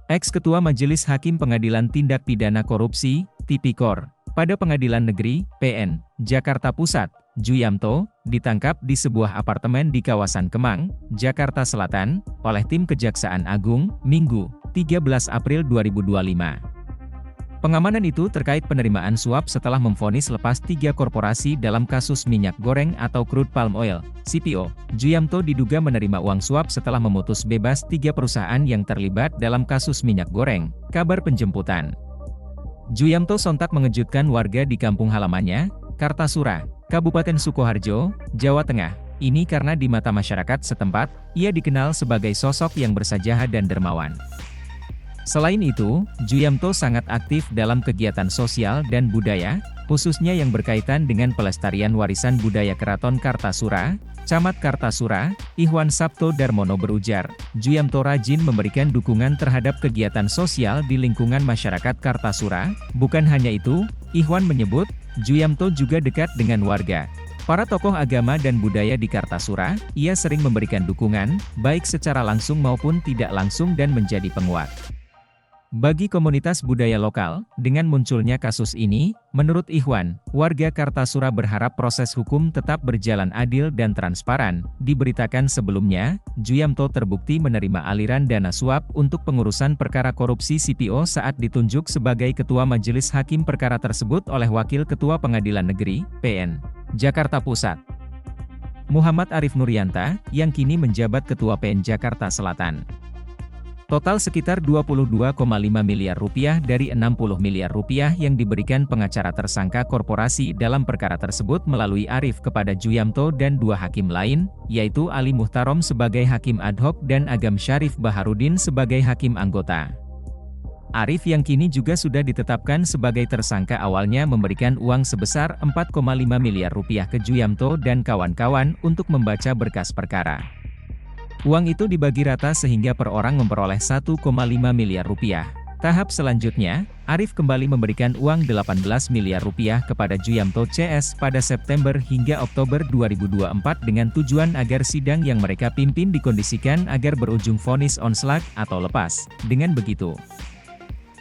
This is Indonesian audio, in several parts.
Ex-Ketua Majelis Hakim Pengadilan Tindak Pidana Korupsi, Tipikor, pada Pengadilan Negeri, PN, Jakarta Pusat, Juyamto, ditangkap di sebuah apartemen di kawasan Kemang, Jakarta Selatan, oleh tim Kejaksaan Agung, Minggu, 13 April 2025. Pengamanan itu terkait penerimaan suap setelah memvonis lepas 3 korporasi dalam kasus minyak goreng atau crude palm oil, CPO. Juyamto diduga menerima uang suap setelah memutus bebas 3 perusahaan yang terlibat dalam kasus minyak goreng, kabar penjemputan. Juyamto sontak mengejutkan warga di kampung halamannya, Kartasura, Kabupaten Sukoharjo, Jawa Tengah. Ini karena di mata masyarakat setempat, ia dikenal sebagai sosok yang bersahaja dan dermawan. Selain itu, Juyamto sangat aktif dalam kegiatan sosial dan budaya, khususnya yang berkaitan dengan pelestarian warisan budaya Keraton Kartasura, Camat Kartasura. Ikhwan Sabto Darmono berujar, Juyamto rajin memberikan dukungan terhadap kegiatan sosial di lingkungan masyarakat Kartasura. Bukan hanya itu, Ikhwan menyebut, Juyamto juga dekat dengan warga. Para tokoh agama dan budaya di Kartasura, ia sering memberikan dukungan, baik secara langsung maupun tidak langsung dan menjadi penguat bagi komunitas budaya lokal. Dengan munculnya kasus ini, menurut Ikhwan, warga Kartasura berharap proses hukum tetap berjalan adil dan transparan. Diberitakan sebelumnya, Juyamto terbukti menerima aliran dana suap untuk pengurusan perkara korupsi CPO saat ditunjuk sebagai Ketua Majelis Hakim perkara tersebut oleh Wakil Ketua Pengadilan Negeri, PN, Jakarta Pusat, Muhammad Arif Nuryanta, yang kini menjabat Ketua PN Jakarta Selatan. Total sekitar 22,5 miliar rupiah dari 60 miliar rupiah yang diberikan pengacara tersangka korporasi dalam perkara tersebut melalui Arif kepada Juyamto dan 2 hakim lain, yaitu Ali Muhtarom sebagai hakim ad hoc dan Agam Syarif Baharudin sebagai hakim anggota. Arif yang kini juga sudah ditetapkan sebagai tersangka awalnya memberikan uang sebesar 4,5 miliar rupiah ke Juyamto dan kawan-kawan untuk membaca berkas perkara. Uang itu dibagi rata sehingga per orang memperoleh 1,5 miliar rupiah. Tahap selanjutnya, Arif kembali memberikan uang 18 miliar rupiah kepada Juyamto CS pada September hingga Oktober 2024 dengan tujuan agar sidang yang mereka pimpin dikondisikan agar berujung vonis onslaught atau lepas. Dengan begitu,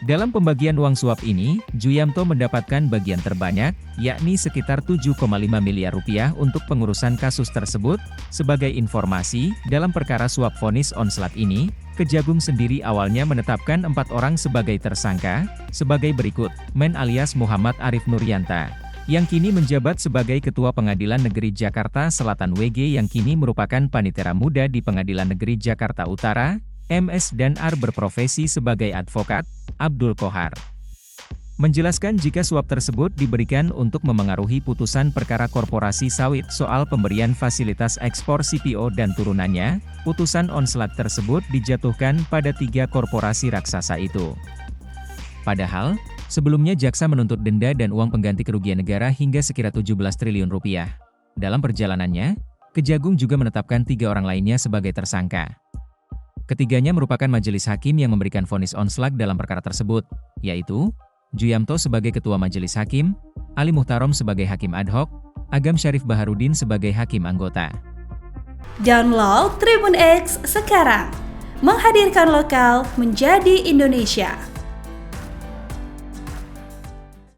dalam pembagian uang suap ini, Juyamto mendapatkan bagian terbanyak, yakni sekitar 7,5 miliar rupiah untuk pengurusan kasus tersebut. Sebagai informasi, dalam perkara suap vonis onslaught ini, Kejagung sendiri awalnya menetapkan 4 orang sebagai tersangka, sebagai berikut, Men alias Muhammad Arif Nuryanta, yang kini menjabat sebagai Ketua Pengadilan Negeri Jakarta Selatan WG yang kini merupakan panitera muda di Pengadilan Negeri Jakarta Utara, MS dan AR berprofesi sebagai advokat, Abdul Kohar. Menjelaskan jika suap tersebut diberikan untuk memengaruhi putusan perkara korporasi sawit soal pemberian fasilitas ekspor CPO dan turunannya, putusan onslaught tersebut dijatuhkan pada 3 korporasi raksasa itu. Padahal, sebelumnya jaksa menuntut denda dan uang pengganti kerugian negara hingga sekira 17 triliun rupiah. Dalam perjalanannya, Kejagung juga menetapkan 3 orang lainnya sebagai tersangka. Ketiganya merupakan majelis hakim yang memberikan vonis onslaught dalam perkara tersebut, yaitu Juyamto sebagai Ketua Majelis Hakim, Ali Muhtarom sebagai hakim ad hoc, Agam Syarif Baharudin sebagai hakim anggota. Download Tribun X sekarang, menghadirkan lokal menjadi Indonesia.